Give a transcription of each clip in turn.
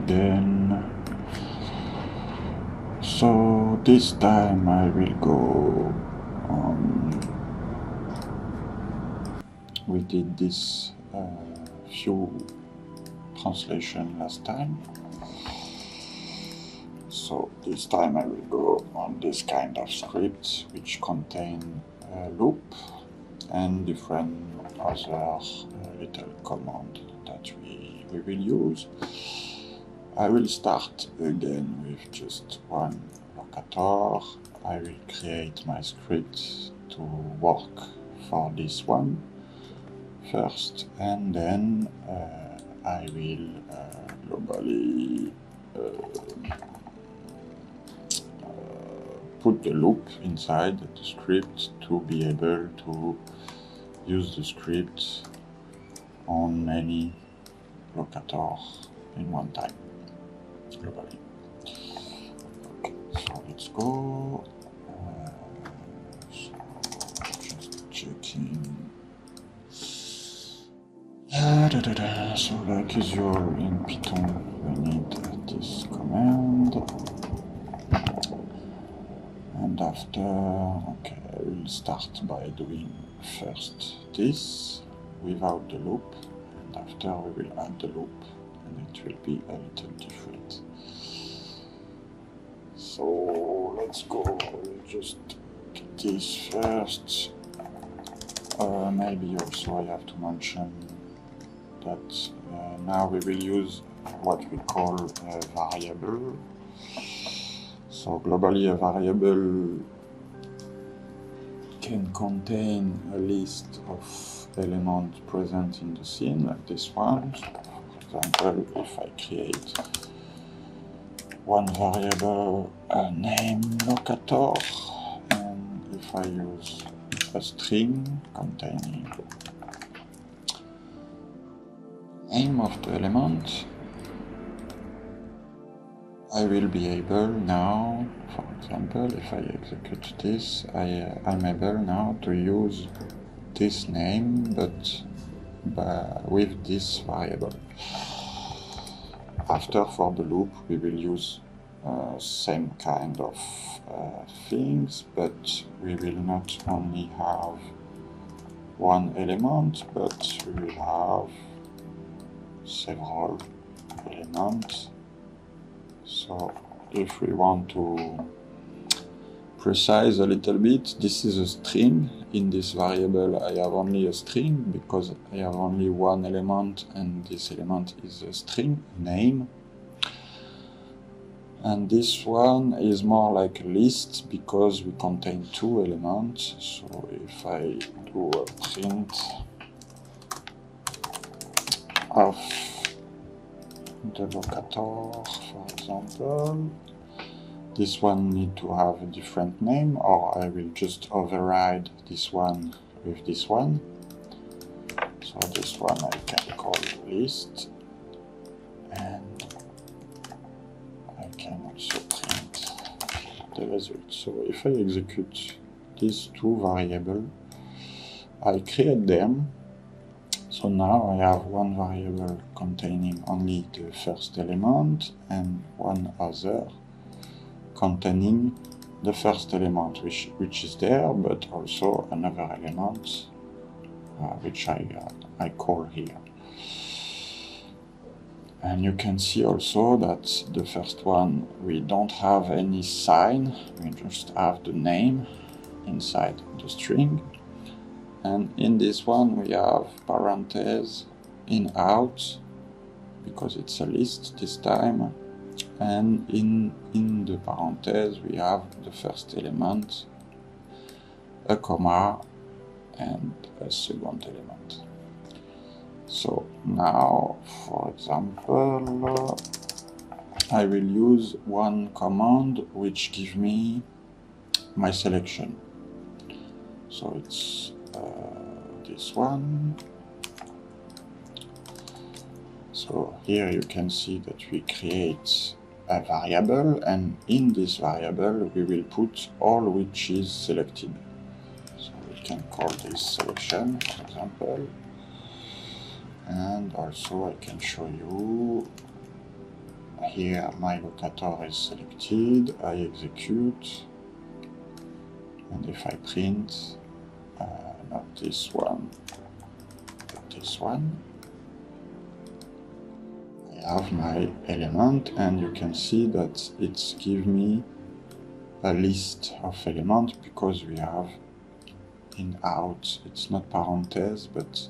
again. So this time I will go we did this few translation last time. So this time I will go on this kind of script which contain a loop and different other little command that we will use. I will start again with just one locator. I will create my script to work for this one first, and then I will globally put the loop inside the script to be able to use the script on many locators in one time globally. Okay, so let's go. So just checking. So like usual in Python we need this command. And after, okay, I will start by doing first this without the loop, and after we will add the loop, and it will be a little different. So let's go, we'll just do this first. Maybe also I have to mention that now we will use what we call a variable. So globally a variable can contain a list of elements present in the scene, like this one. So for example, if I create one variable name locator, and if I use a string containing name of the element, I will be able now, for example, if I execute this, I'm able now to use this name, but with this variable. After, for the loop, we will use same kind of things, but we will not only have one element, but we will have several elements. So if we want to precise a little bit, this is a string. In this variable I have only a string because I have only one element, and this element is a string name. And this one is more like a list because we contain two elements. So if I do a print of the locator, for example, this one need to have a different name, or I will just override this one with this one. So this one I can call list, and I can also print the result. So if I execute these two variables, I create them. So now I have one variable containing only the first element and one other containing the first element which is there, but also another element which I call here. And you can see also that the first one we don't have any sign, we just have the name inside the string. And in this one we have parentheses in out because it's a list this time, and in the parentheses we have the first element, a comma, and a second element. So now, for example, I will use one command which gives me my selection. So it's this one. So here you can see that we create a variable, and in this variable we will put all which is selected. So we can call this selection, for example, and also I can show you here my locator is selected, I execute, and if I print, not this one, but this one, I have my element, and you can see that it's give me a list of elements because we have in out, it's not parentheses, but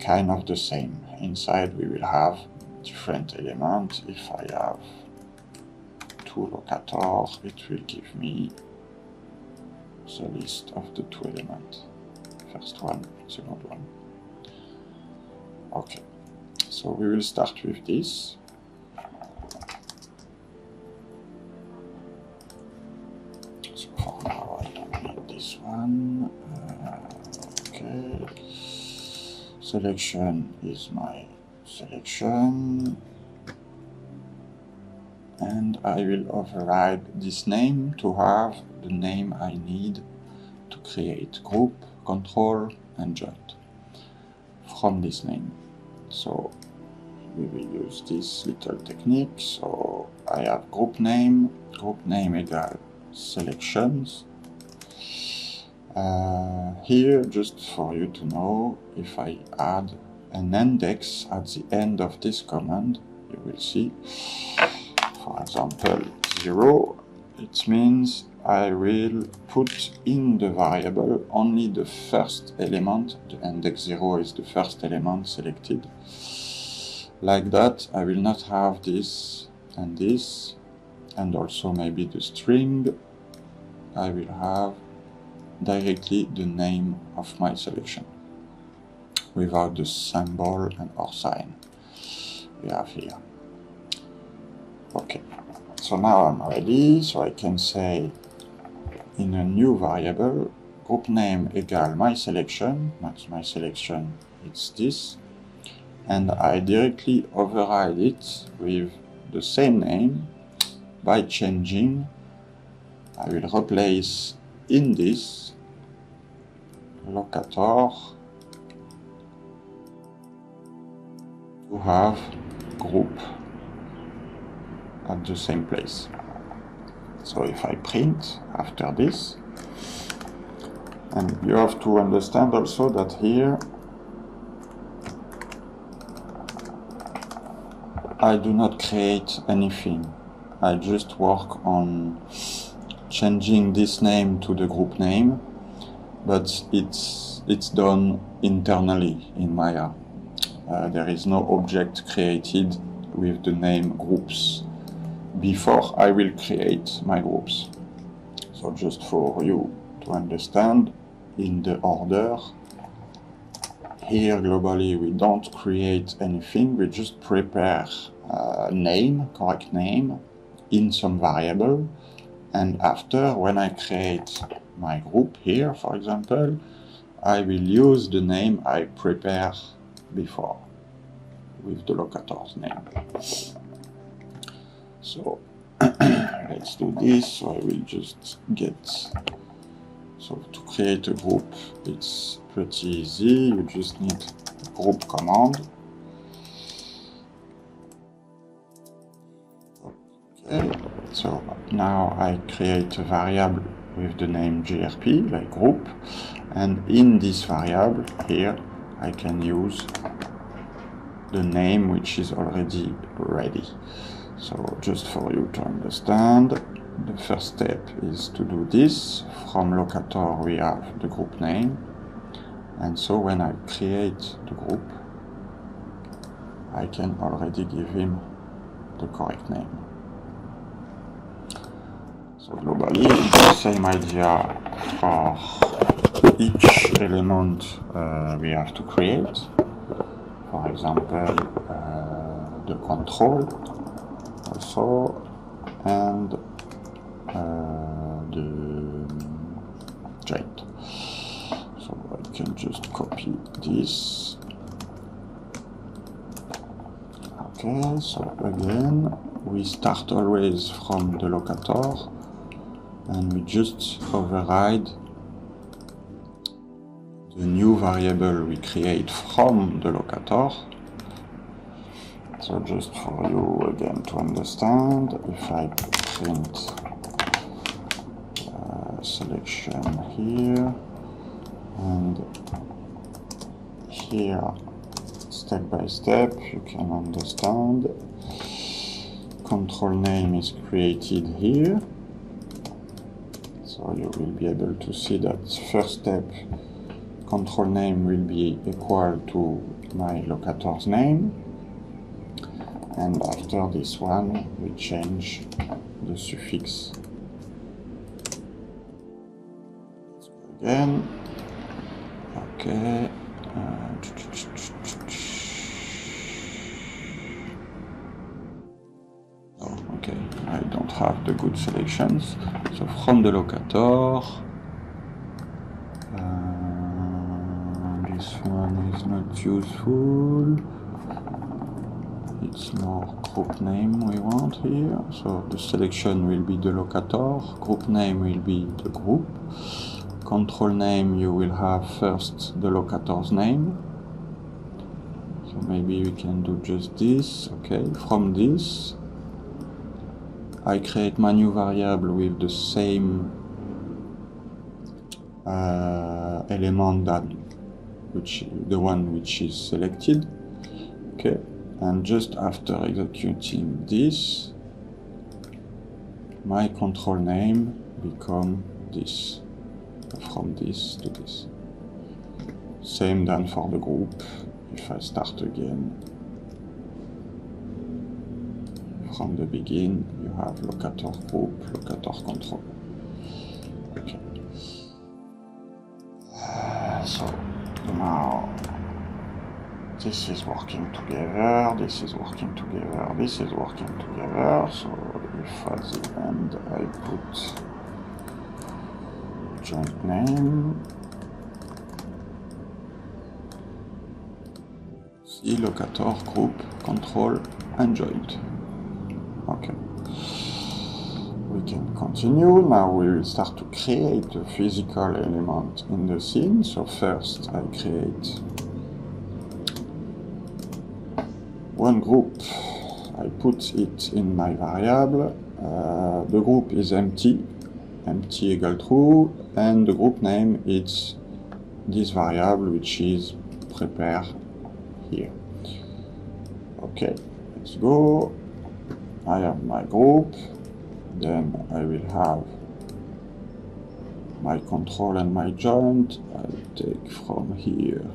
kind of the same. Inside we will have different elements. If I have two locators, it will give me the list of the two elements. First one, second one. Okay, so we will start with this. So for now I don't need this one. Okay, selection is my selection, and I will override this name to have the name I need to create group, control, and joint from this name. So we will use this little technique. So I have group name equal selections. Here, just for you to know, if I add an index at the end of this command, you will see, for example, 0, it means I will put in the variable only the first element. The index 0 is the first element selected. Like that, I will not have this, and also maybe the string. I will have directly the name of my selection without the symbol and or sign we have here. Okay, so now I'm ready, so I can say in a new variable, group name equal my selection, not my selection, it's this, and I directly override it with the same name by changing. I will replace in this locator to have group at the same place. So if I print after this, and you have to understand also that here I do not create anything. I just work on changing this name to the group name, but it's done internally in Maya. There is no object created with the name groups before I will create my groups. So just for you to understand in the order, here globally we don't create anything, we just prepare name, correct name in some variable, and after, when I create my group here, for example, I will use the name I prepare before with the locator's name. So let's do this. So I will just get, so to create a group, it's pretty easy. You just need a group command. Okay, so now I create a variable with the name grp, like group, and in this variable here I can use the name which is already ready. So just for you to understand, the first step is to do this. From locator we have the group name, and so when I create the group I can already give him the correct name. So globally, the same idea for each element we have to create. For example, the control also, and the joint. So I can just copy this. Okay, so again, we start always from the locator, and we just override the new variable we create from the locator. So just for you again to understand, if I print selection here and here, step by step, you can understand. Control name is created here, so you will be able to see that first step, control name will be equal to my locator's name, and after this one we change the suffix. Again, okay. Oh, okay, I don't have the good selections. So from the locator, this one is not useful. It's more group name we want here. So the selection will be the locator, group name will be the group. Control name, you will have first the locator's name. So maybe we can do just this. Okay, from this, I create my new variable with the same element that the one which is selected. Okay, and just after executing this, my control name become this. From this to this. Same done for the group. If I start again from the beginning, you have locator group, locator control. Okay. So now this is working together, this is working together, this is working together. So if at the end I put joint name, see locator, group, control, and joint. Okay. We can continue. Now we will start to create a physical element in the scene. So first I create one group. I put it in my variable. The group is empty equal true, and the group name is this variable which is prepare here. Okay, let's go. I have my group, then I will have my control and my joint. I'll take from here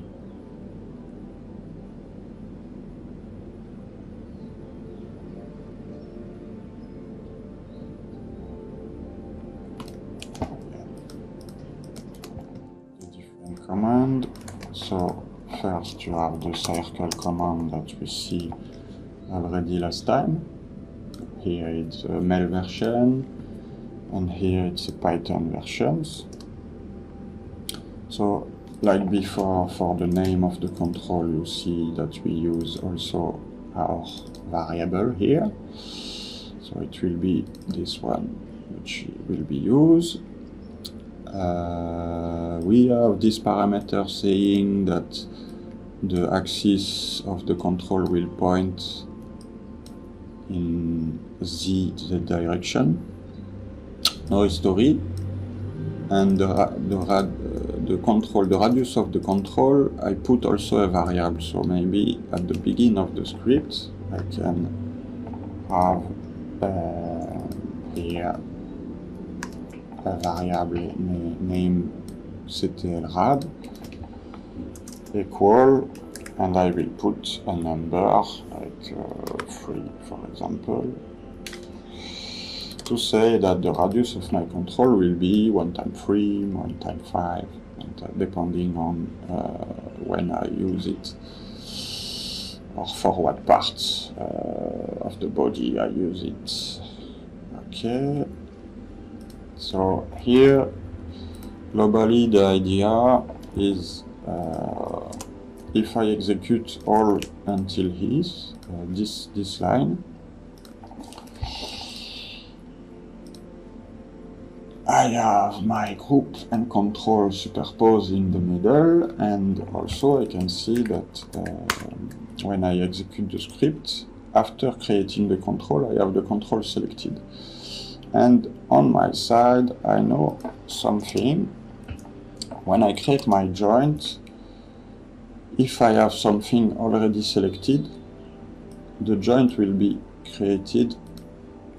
command. So first you have the circle command that we see already last time. Here it's a MEL version, and here it's a Python versions. So like before, for the name of the control, you see that we use also our variable here. So it will be this one which will be used. We have this parameter saying that the axis of the control will point in z direction. No history, and the radius of the control, I put also a variable. So maybe at the beginning of the script I can have here a variable named ctlrad equal, and I will put a number like 3, for example, to say that the radius of my control will be 1 times 3, 1 times 5, depending on when I use it, or for what parts of the body I use it. Okay. So here, globally, the idea is if I execute all until this line, I have my group and control superposed in the middle, and also I can see that when I execute the script, after creating the control, I have the control selected. And on my side, I know something. When I create my joint, if I have something already selected, the joint will be created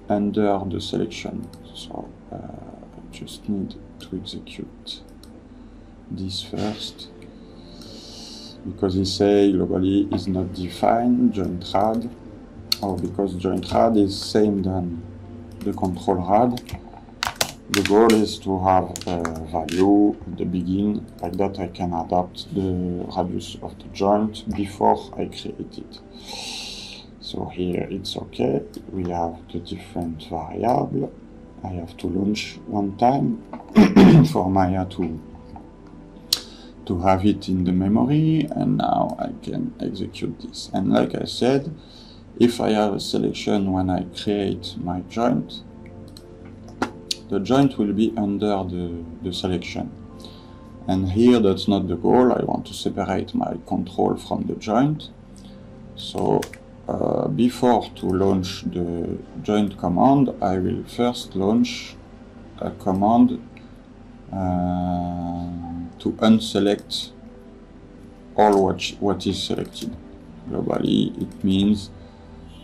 under the selection. So I just need to execute this first, because it say globally is not defined joint rad, or because joint rad is same than the control rad. The goal is to have a value at the beginning, like that I can adapt the radius of the joint before I create it. So here it's okay, we have the different variable. I have to launch one time for Maya to have it in the memory, and now I can execute this. And like I said, if I have a selection when I create my joint, the joint will be under the selection. And here that's not the goal, I want to separate my control from the joint. So before to launch the joint command, I will first launch a command to unselect all what is selected. Globally, it means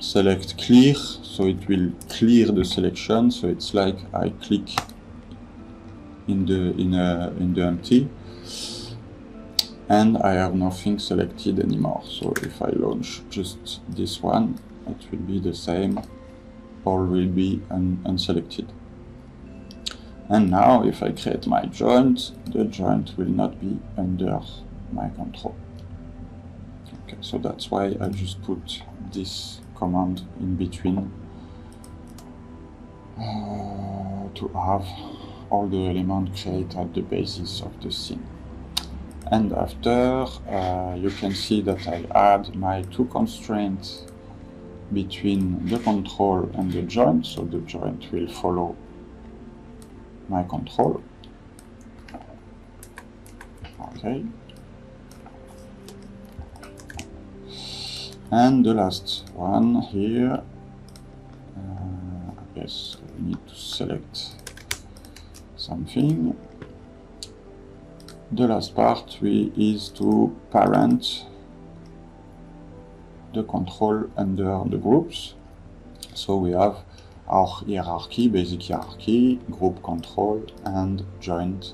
select clear, so it will clear the selection. So it's like I click in the empty, and I have nothing selected anymore. So if I launch just this one, it will be the same, all will be unselected. And now if I create my joint, the joint will not be under my control. Okay, so that's why I just put this command in between to have all the elements created at the basis of the scene. And after, you can see that I add my two constraints between the control and the joint, so the joint will follow my control. Okay. And the last one here, I guess I need to select something. The last part is to parent the control under the groups. So we have our hierarchy, basic hierarchy, group control, and joint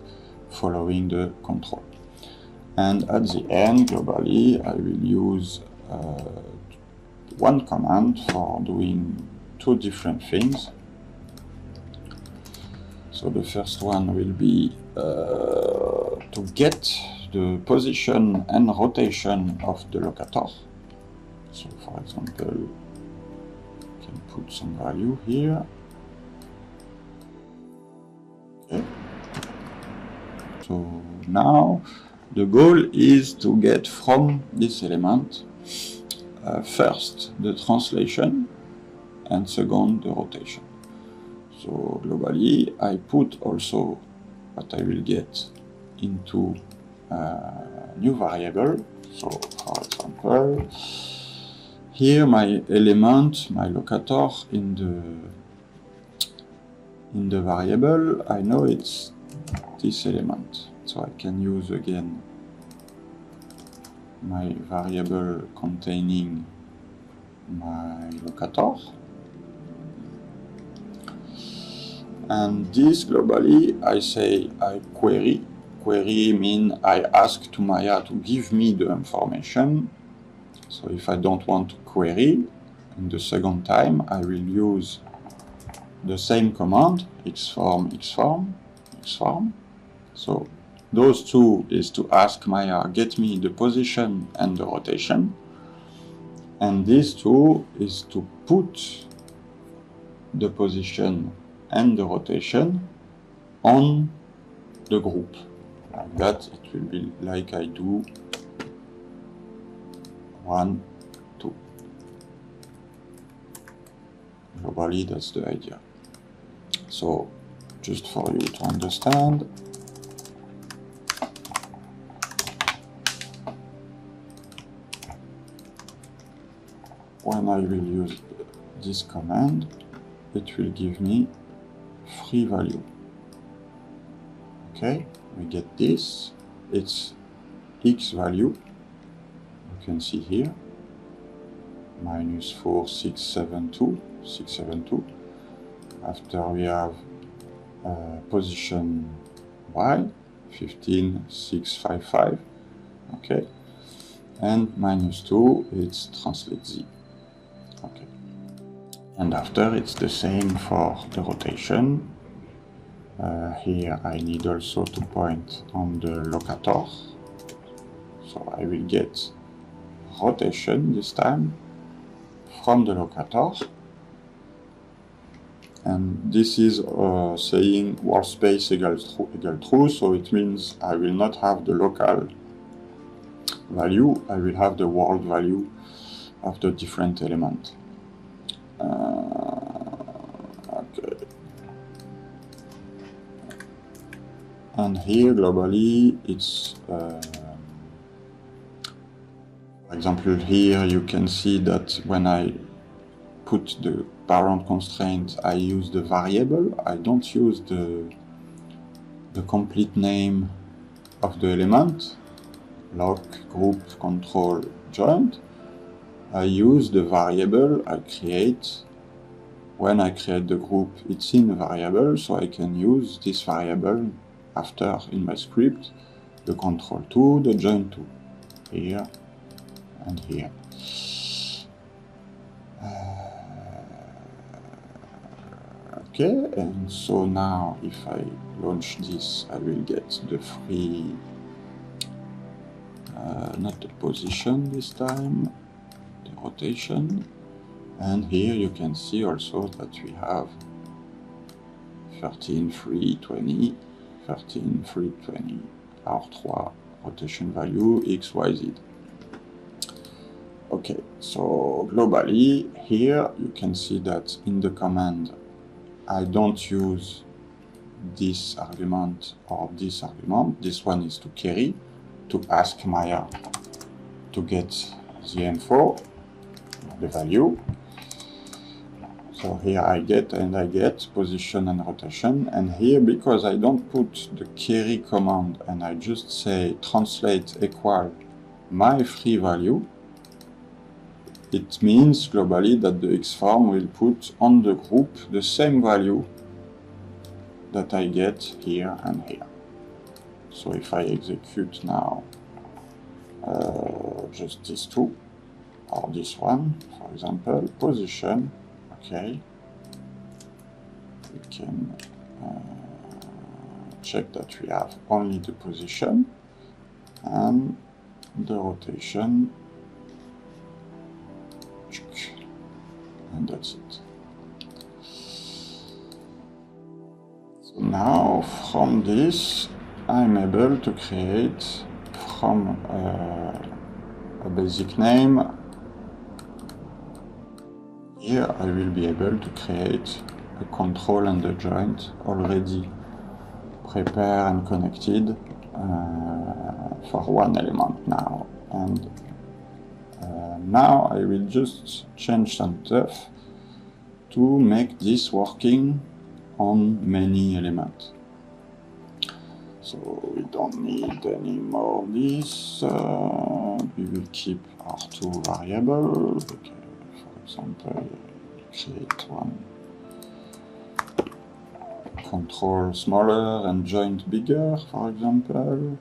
following the control. And at the end, globally, I will use one command for doing two different things. So the first one will be to get the position and rotation of the locator. So for example, I can put some value here. Okay. So now the goal is to get from this element first the translation and second the rotation. So globally, I put also what I will get into a new variable. So for example, here my element, my locator in the variable, I know it's this element. So I can use again my variable containing my locator. And this globally, I say I query. Query means I ask to Maya to give me the information. So if I don't want to query, in the second time, I will use the same command, xform, xform, xform. So those two is to ask Maya, get me the position and the rotation. And these two is to put the position and the rotation on the group. Like that, it will be like I do 1, 2. Globally, that's the idea. So, just for you to understand, when I will use this command, it will give me free value. Okay, we get this. It's X value. You can see here, -4672. After we have position Y, 15655. Okay, and -2, it's translate Z. Okay, and after it's the same for the rotation. Here I need also to point on the locator, so I will get rotation this time from the locator, and this is saying world space equals true, so it means I will not have the local value, I will have the world value of the different element. Okay. And here globally it's for example, here you can see that when I put the parent constraint, I use the variable. I don't use the complete name of the element, lock, group, control, joint. I use the variable I create. When I create the group, it's in a variable, so I can use this variable after in my script, the control 2, the join 2, here and here. Okay, and so now if I launch this, I will get the free, not the position this time, the rotation. And here you can see also that we have 13, 3, 20, 13, 3, 20, R3, rotation value, X, Y, Z. Okay, so globally, here you can see that in the command, I don't use this argument or this argument. This one is to carry, to ask Maya to get the info, the value. So here I get position and rotation, and here because I don't put the carry command and I just say translate equal my free value, it means globally that the Xform will put on the group the same value that I get here and here. So if I execute now just these two, or this one, for example, position, okay, we can check that we have only the position and the rotation, and that's it. So now from this I'm able to create from a basic name. Here I will be able to create a control and a joint already prepared and connected for one element now. And now I will just change some stuff to make this working on many elements. So we don't need any more of this. We will keep R2 variable. Okay. For example, create one control smaller and joint bigger, for example.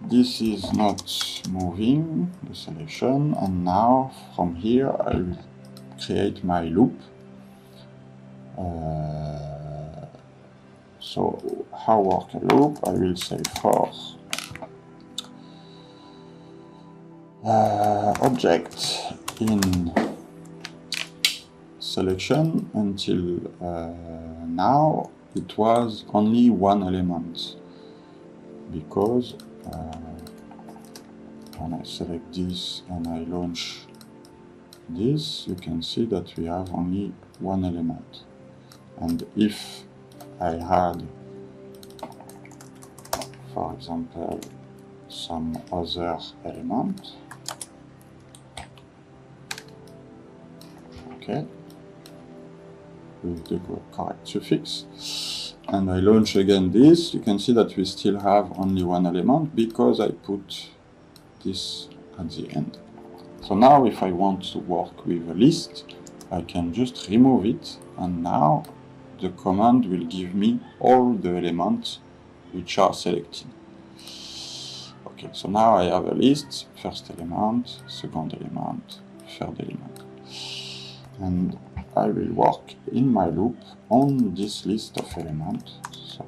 This is not moving, the selection, and now from here I will create my loop. So how work a loop? I will say for object in selection until now it was only one element, because when I select this and I launch this, you can see that we have only one element. And if I had, for example, some other element, okay, with the correct suffix. And I launch again this. You can see that we still have only one element because I put this at the end. So now if I want to work with a list, I can just remove it, and now the command will give me all the elements which are selected. Okay, so now I have a list, first element, second element, third element. And I will work in my loop on this list of elements. So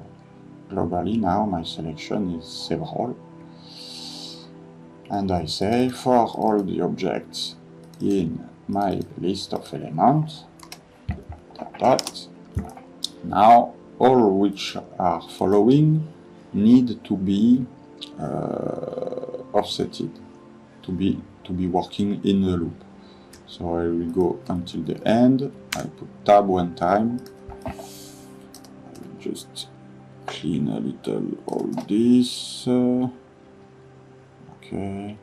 globally now my selection is several. And I say for all the objects in my list of elements, that now all which are following need to be offsetted, to be working in the loop. So I will go until the end. I put tab one time. I will just clean a little all this. Okay.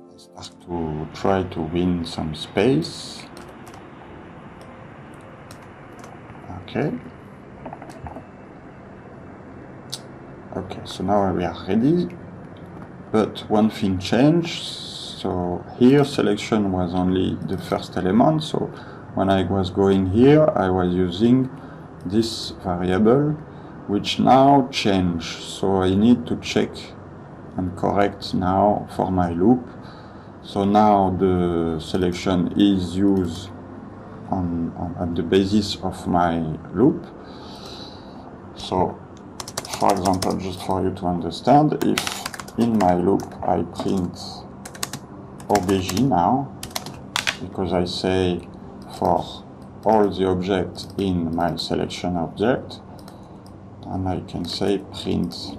I start to try to win some space. Okay. Okay, so now we are ready. But one thing changed. So here selection was only the first element. So when I was going here, I was using this variable, which now changed. So I need to check and correct now for my loop. So now the selection is used on the basis of my loop. So for example, just for you to understand, if in my loop I print obj now, because I say for all the objects in my selection object, and I can say print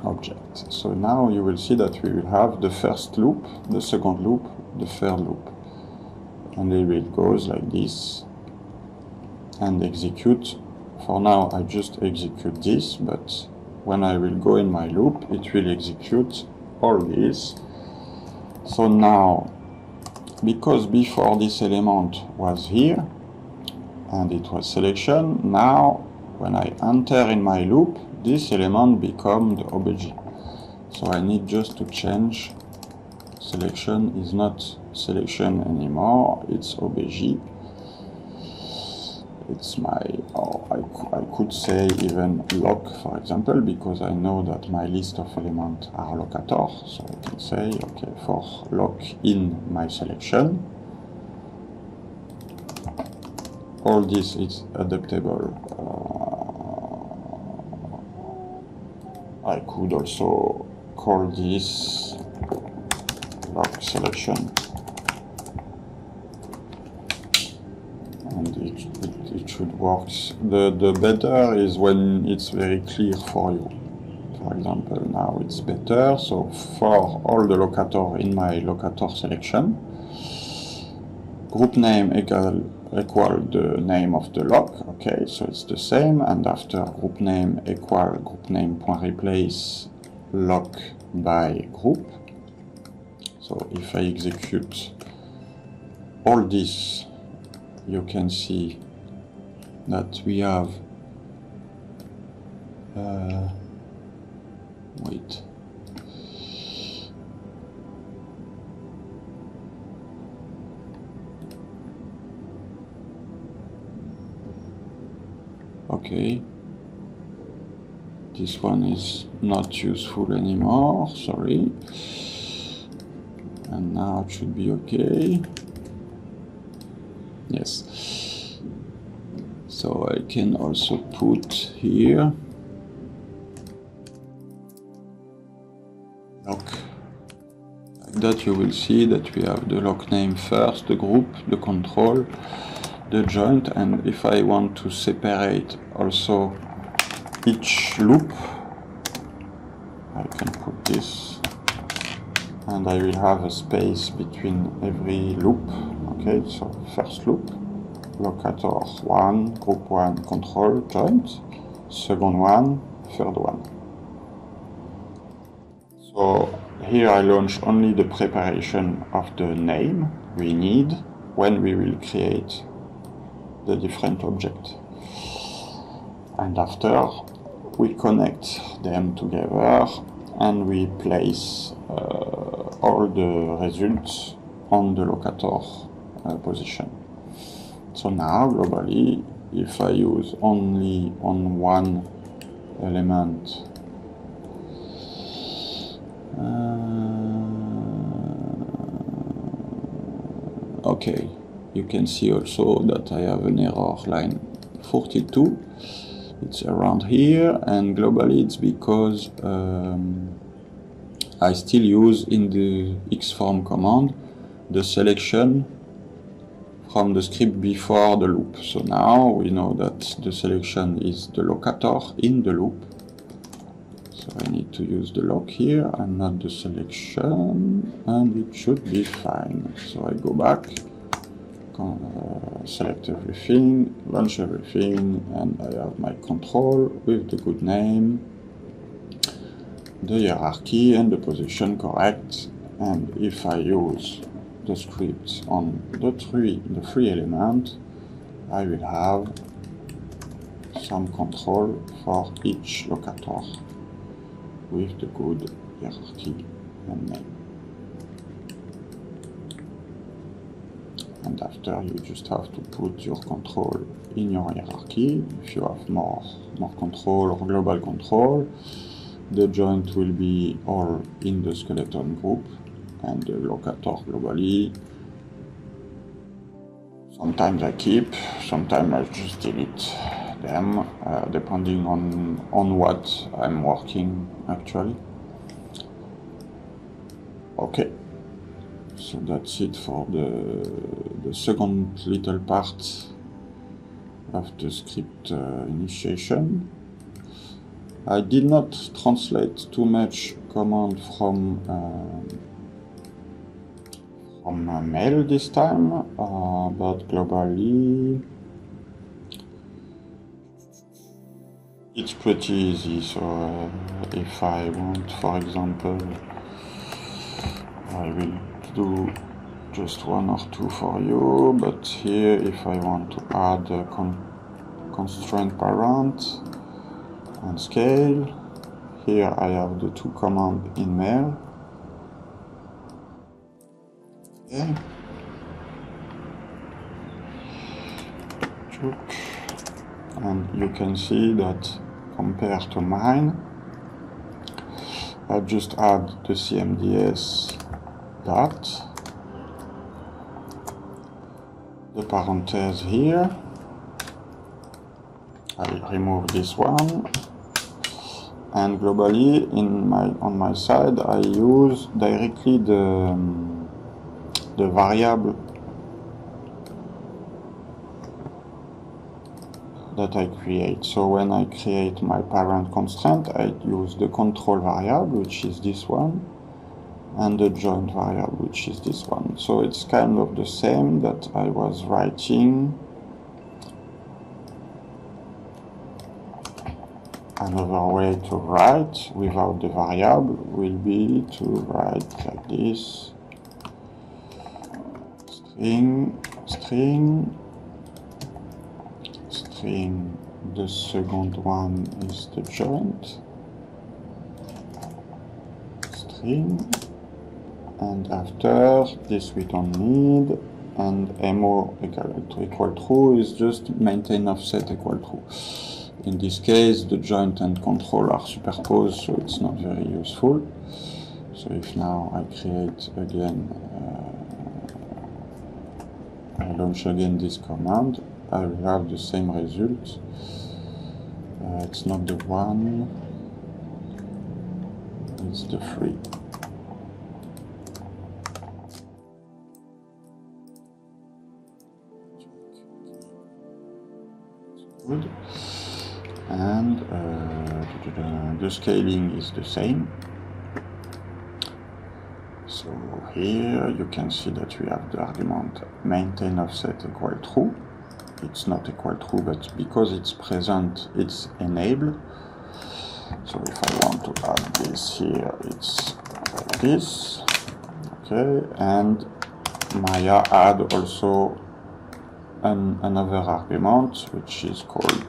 object. So now you will see that we will have the first loop, the second loop, the third loop, and it will goes like this and execute. For now I just execute this, but when I will go in my loop it will execute all this. So now, because before this element was here and it was selection, now when I enter in my loop, this element becomes the obj. So I need just to change. Selection is not selection anymore, it's obj. It's my, or I could say even loc, for example, because I know that my list of elements are locator. So I can say, okay, for loc in my selection, all this is adaptable. I could also call this loc selection, and it should work. The better is when it's very clear for you. For example, now it's better. So for all the locator in my locator selection, group name equal the name of the loc. Okay, so it's the same. And after group name equal group name point replace loc by group. So if I execute all this, you can see that we have wait. Okay, this one is not useful anymore, sorry. And now it should be okay. Yes. So I can also put here loc. Like that you will see that we have the loc name first, the group, the control, the joint, and if I want to separate also each loop, I can put this and I will have a space between every loop. Okay, so first loop, locator 1, group 1, control, joint, second one, third one. So here I launch only the preparation of the name we need when we will create the different object. And after we connect them together and we place all the results on the locator position. So now globally, if I use only on one element okay, you can see also that I have an error line 42. It's around here, and globally it's because I still use in the xform command the selection from the script before the loop. So now we know that the selection is the locator in the loop. So I need to use the lock here and not the selection, and it should be fine. So I go back, select everything, launch everything, and I have my control with the good name, the hierarchy and the position correct. And if I use the script on the three element, I will have some control for each locator with the good hierarchy and name. And after, you just have to put your control in your hierarchy. If you have more control or global control, the joint will be all in the skeleton group, and the locator globally, sometimes I keep, sometimes I just delete them, depending on what I'm working actually. Okay, so that's it for the second little part of the script initiation. I did not translate too much command from MEL this time, but globally it's pretty easy. So if I want, for example, I will do just one or two for you, but here if I want to add a constraint parent and scale, here I have the two commands in MEL. Okay. And you can see that compared to mine, I just add the CMDS dot, the parentheses here, I remove this one, and globally on my side I use directly the variable that I create. So when I create my parent constraint, I use the control variable, which is this one, and the joint variable, which is this one. So it's kind of the same that I was writing. Another way to write without the variable will be to write like this: string, the second one is the joint, string, and after this we don't need, and mo equal true is just maintain offset equal true. In this case the joint and control are superposed, so it's not very useful. So if now I create again, I launch again this command, I will have the same result. It's not the 1, it's the 3. Good. And the scaling is the same. So So here you can see that we have the argument maintain offset equal true. It's not equal true, but because it's present, it's enabled. So if I want to add this here, it's like this. Okay, and Maya add also another argument, which is called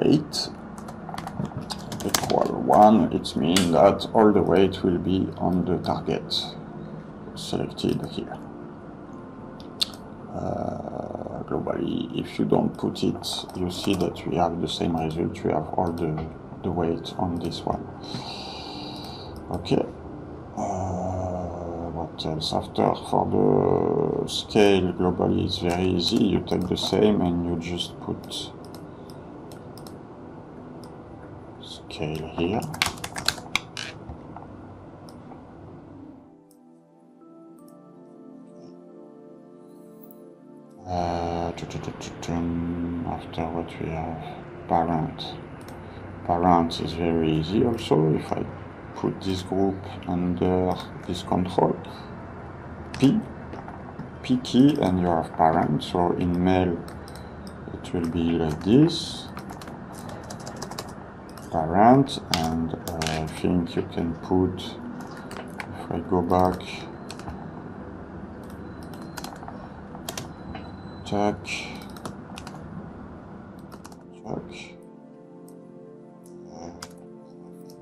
weight equal 1. It means that all the weight will be on the target selected here. Globally, if you don't put it, you see that we have the same result. We have all the weight on this one. Okay. What else? After, for the scale, globally it's very easy. You take the same and you just put scale here. After what we have, parent is very easy also. If I put this group under this control, P key, and you have parent. So in MEL it will be like this, parent, and I think you can put, if I go back, check,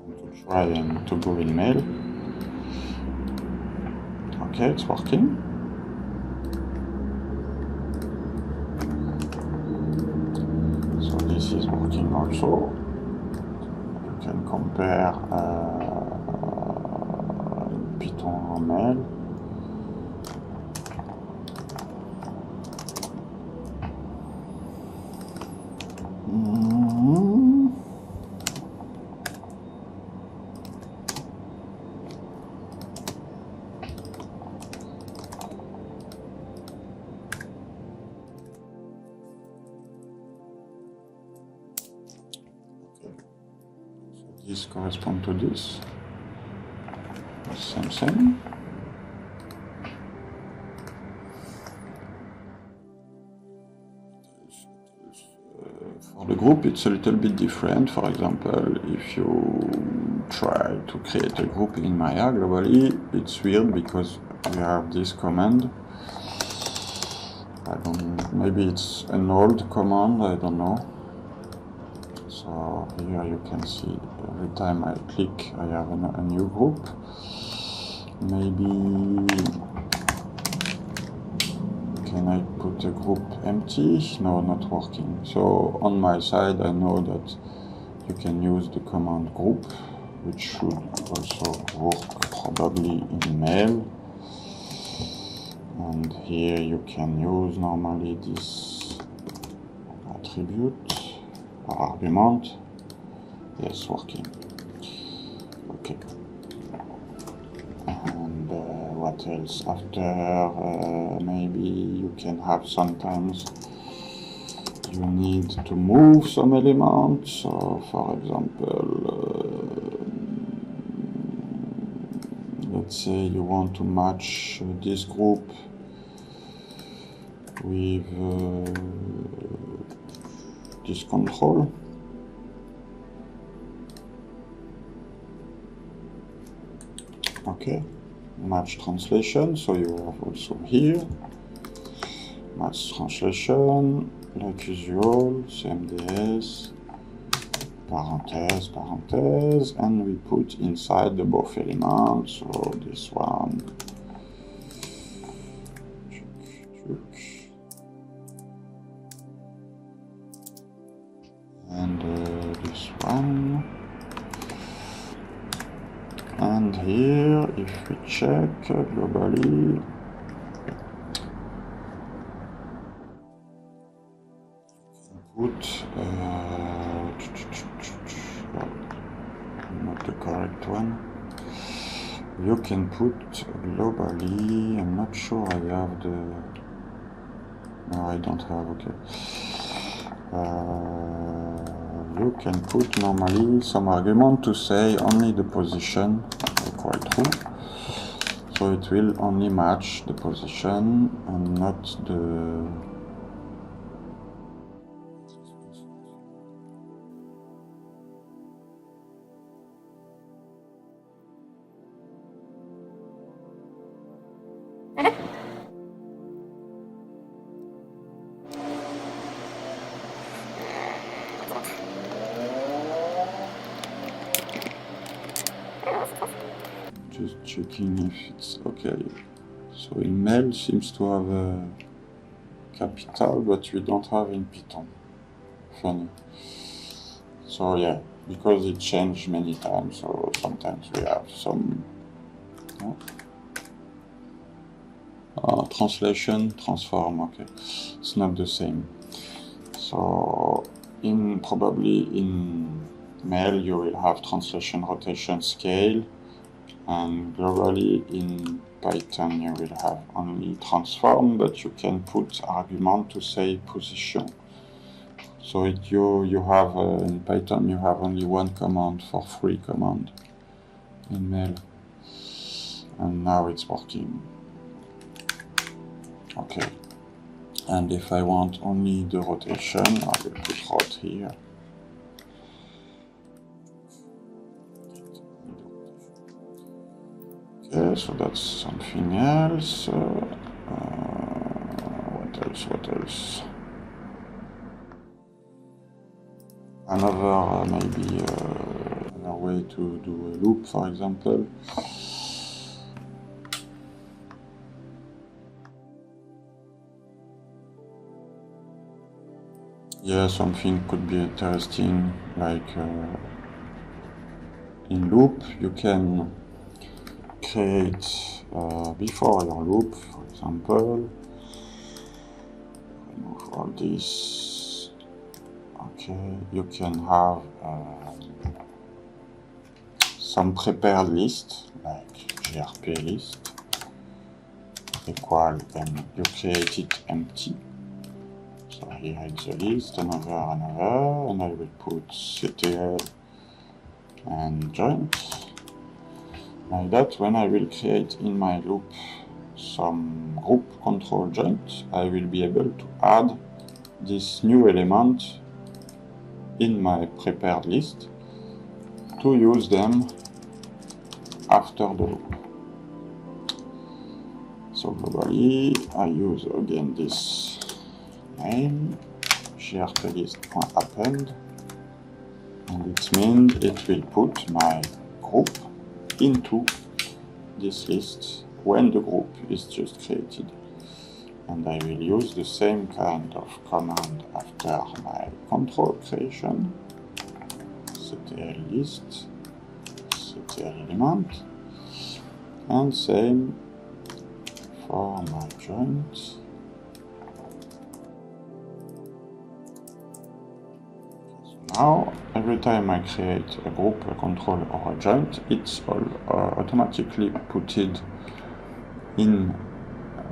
to try and to go in MEL. Okay, it's working. So this is working also. You can compare Python or MEL. This corresponds to this. Same thing. For the group, it's a little bit different. For example, if you try to create a group in Maya globally, it's weird because we have this command. I don't. Maybe it's an old command. I don't know. So here you can see every time I click I have a new group. Maybe can I put a group empty? No, not working. So on my side I know that you can use the command group, which should also work probably in MEL. And here you can use normally this attribute argument. Yes, working. Okay. And what else? After maybe you can have sometimes you need to move some elements. So for example, let's say you want to match this group with this control. Okay, match translation. So you have also here match translation, like usual, CMDS, parenthèse, and we put inside the both elements. So this one, and this one, and here if we check globally, put not the correct one. You can put globally. I'm not sure I have the. No, I don't have. Okay. You can put normally some argument to say only the position equal true. So it will only match the position and not the just checking if it's okay. So in MEL seems to have a capital, but we don't have in Python. Funny. So yeah, because it changed many times, so sometimes we have some translation, transform, okay. It's not the same. So probably in MEL you will have translation, rotation, scale, and globally in Python you will have only transform, but you can put argument to say position. So you have in Python you have only one command for 3 commands in MEL, and now it's working. Okay, and if I want only the rotation, I will put rot here. Okay, so that's something else. What else? Another maybe another way to do a loop, for example. Yeah, something could be interesting, like in loop you can create before your loop, for example, remove all this. Okay, you can have some prepared list, like grp list equal, and you create it empty. So here it's the list, another, and I will put ctl and joint. Like that, when I will create in my loop some group control joint, I will be able to add this new element in my prepared list to use them after the loop. So globally, I use again this name, grplist.append, and it means it will put my group into this list when the group is just created. And I will use the same kind of command after my control creation, ctl list, ctl element, and same for my joint. Now, every time I create a group, a control, or a joint, it's all automatically put it in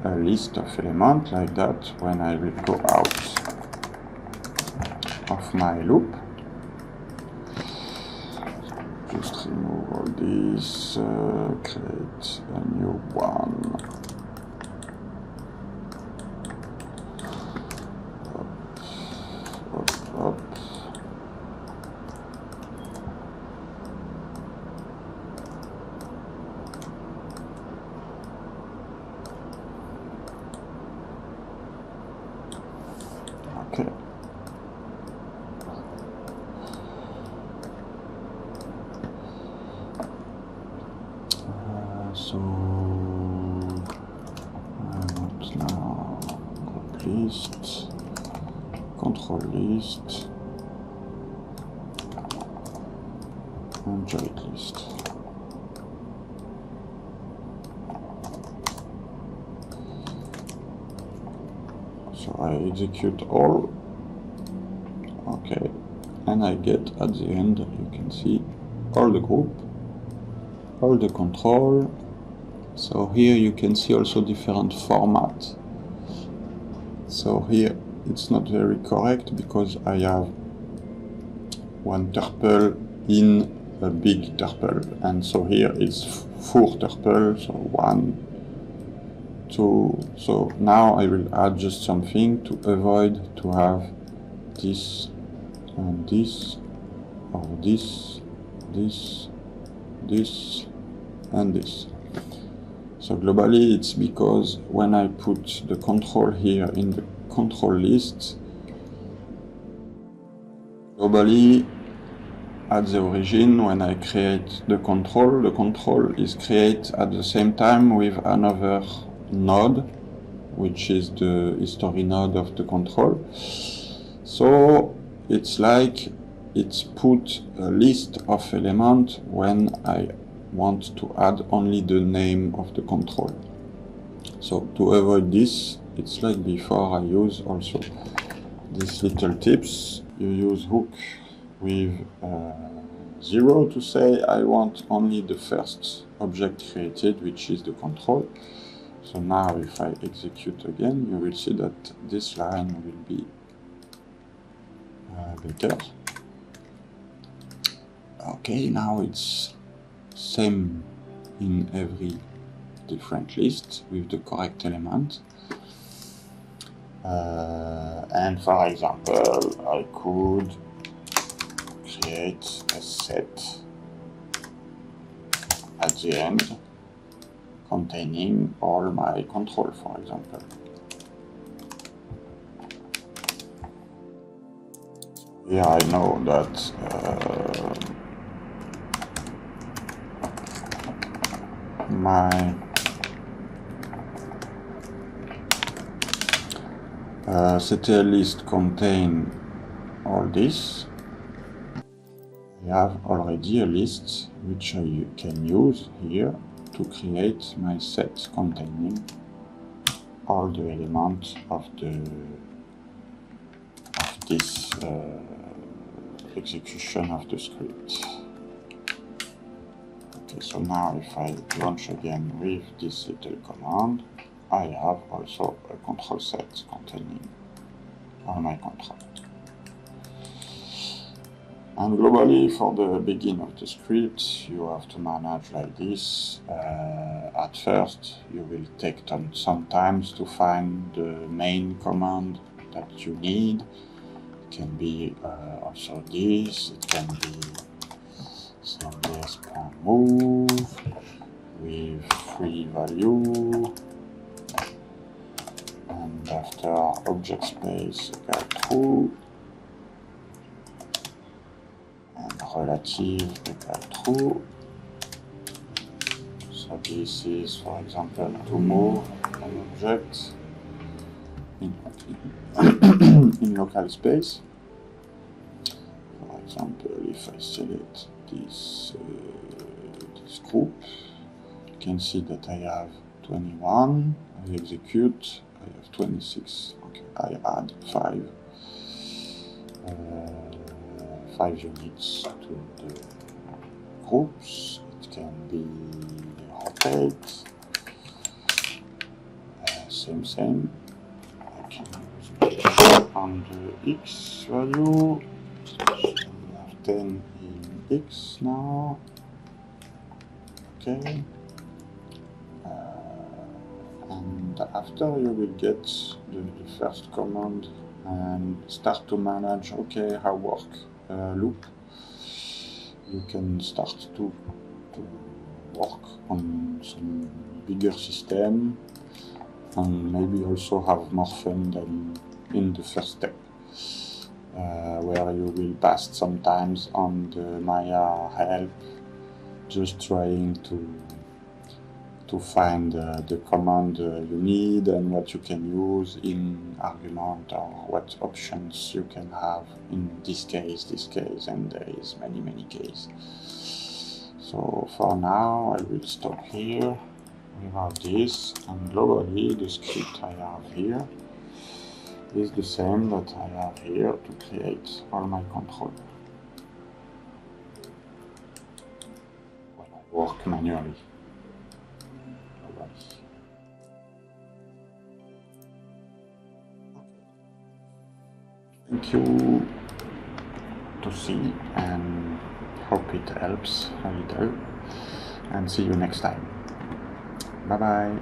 a list of elements like that. When I will go out of my loop, just remove all this, create a new one. Up. Okay. So I want now group list, control list, and joint list. So I execute all. Okay, and I get at the end, you can see all the group, all the control. So here you can see also different format. So here it's not very correct because I have one tuple in a big tuple, and so here it's 4 tuples, so 1, 2. So now I will add just something to avoid to have this and this, or this, this, this, and this. So globally it's because when I put the control here in the control list, globally at the origin, when I create the control is created at the same time with another node, which is the history node of the control. So it's like it's put a list of elements when I want to add only the name of the control. So to avoid this, it's like before, I use also these little tips. You use hook with 0 to say I want only the first object created, which is the control. So now if I execute again, you will see that this line will be better. Okay, now it's same in every different list with the correct element. And for example, I could create a set at the end containing all my control, for example. Here I know that my CTL list contain all this. I have already a list which I can use here to create my set containing all the elements of this execution of the script. Okay, so now if I launch again with this little command, I have also a control set containing all my control. And globally, for the beginning of the script, you have to manage like this. At first, you will take some time to find the main command that you need. It can be also this. It can be cds.move with free value, and after object space equal true, and relative equal true. So this is, for example, to move an object in local space. For example, if I select this group, you can see that I have 21. I execute, I have 26. Okay, I add 5 units to the groups. It can be rotate, same. I can use on the X value. We have 10 in X now. Okay. And after you will get the first command and start to manage, okay, how work loop. You can start to work on some bigger system and maybe also have more fun than in the first step, where you will pass sometimes on the Maya help, just trying to find the command you need and what you can use in argument, or what options you can have in this case, and there is many cases. So for now I will stop here without this, and globally the script I have here is the same that I have here to create all my control when I work manually. Thank you to see, and Hope it helps a little, and see you next time. Bye bye.